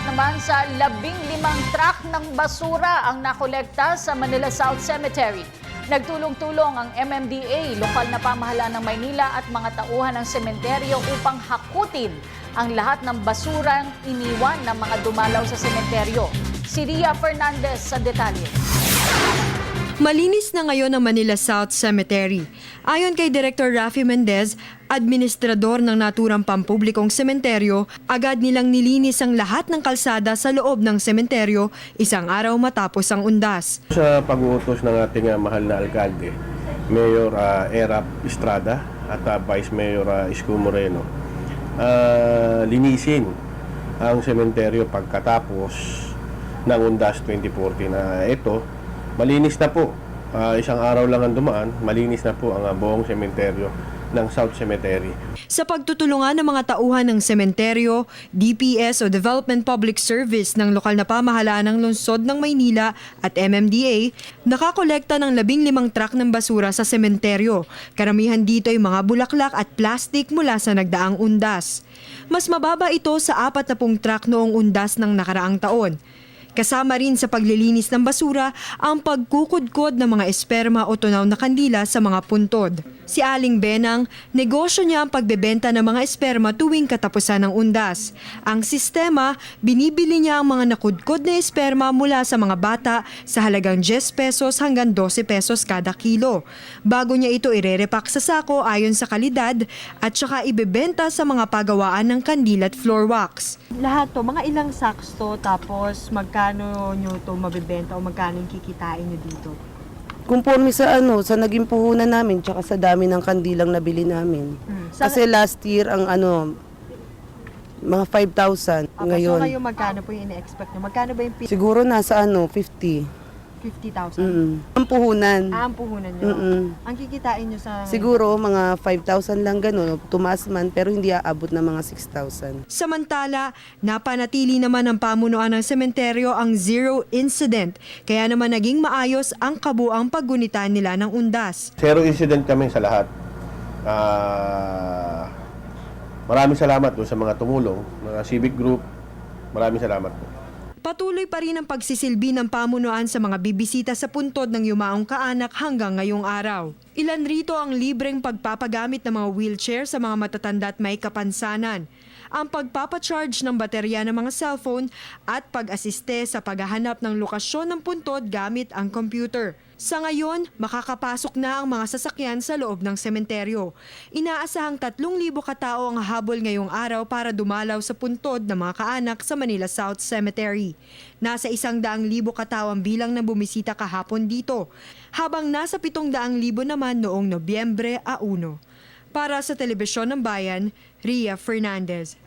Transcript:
naman sa 15 truck ng basura ang nakolekta sa Manila South Cemetery. Nagtulong-tulong ang MMDA, lokal na pamahalaan ng Maynila at mga tauhan ng sementeryo upang hakutin ang lahat ng basurang iniwan ng mga dumalaw sa sementeryo. Si Ria Fernandez sa detalye. Malinis na ngayon ang Manila South Cemetery. Ayon kay Director Rafi Mendez, administrador ng naturang pampublikong sementeryo, agad nilang nilinis ang lahat ng kalsada sa loob ng sementeryo isang araw matapos ang undas. Sa pag-uutos ng ating mahal na alkalde, Mayor Erap Estrada at Vice Mayor Isko Moreno, linisin ang sementeryo pagkatapos ng undas 2014. Ito, malinis na po. Isang araw lang ang dumaan, malinis na po ang buong sementeryo ng South Cemetery. Sa pagtutulungan ng mga tauhan ng sementeryo, DPS o Development Public Service ng lokal na pamahalaan ng lungsod ng Maynila at MMDA, nakakolekta ng 15 truck ng basura sa sementeryo. Karamihan dito ay mga bulaklak at plastik mula sa nagdaang undas. Mas mababa ito sa 40 truck noong undas ng nakaraang taon. Kasama rin sa paglilinis ng basura ang pagkukudkod ng mga esperma o tunaw na kandila sa mga puntod. Si Aling Benang, negosyo niya ang pagbebenta ng mga esperma tuwing katapusan ng undas. Ang sistema, binibili niya ang mga nakudkod na esperma mula sa mga bata sa halagang 10 pesos hanggang 12 pesos kada kilo. Bago niya ito irerepak sa sako ayon sa kalidad at saka ibebenta sa mga pagawaan ng kandila at floor wax. Lahat to, mga ilang sacks to, tapos magkano nyo to mabibenta o magkano yung kikitain nyo dito? Conforme sa sa naging puhunan namin tsaka sa dami ng kandilang nabili namin. Kasi last year ang mga 5,000 Okay, ngayon. so ngayon magkano po yung ina-expect nyo? Magkano ba yung Siguro nasa 50. 50,000? Ang puhunan. Ang puhunan nyo? Ang kikitain nyo sa... Siguro mga 5,000 lang gano'n, tumaas man pero hindi aabot na mga 6,000. Samantala, napanatili naman ng pamunuan ng sementeryo ang zero incident, kaya naman naging maayos ang kabuang paggunitan nila ng undas. Zero incident kami sa lahat. Maraming salamat sa mga tumulong, mga civic group. Maraming salamat po. Patuloy pa rin ang pagsisilbi ng pamunuan sa mga bibisita sa puntod ng yumaong kaanak hanggang ngayong araw. Ilan rito ang libreng pagpapagamit ng mga wheelchair sa mga matatanda at may kapansanan, ang pagpapacharge ng baterya ng mga cellphone at pag-asiste sa paghahanap ng lokasyon ng puntod gamit ang computer. Sa ngayon, makakapasok na ang mga sasakyan sa loob ng sementeryo. Inaasahang 3,000 katao ang habol ngayong araw para dumalaw sa puntod ng mga kaanak sa Manila South Cemetery. Nasa 100,000 katao ang bilang na bumisita kahapon dito, habang nasa 700,000 naman noong Nobyembre 1. Para sa Telebisyon ng Bayan, Ria Fernandez.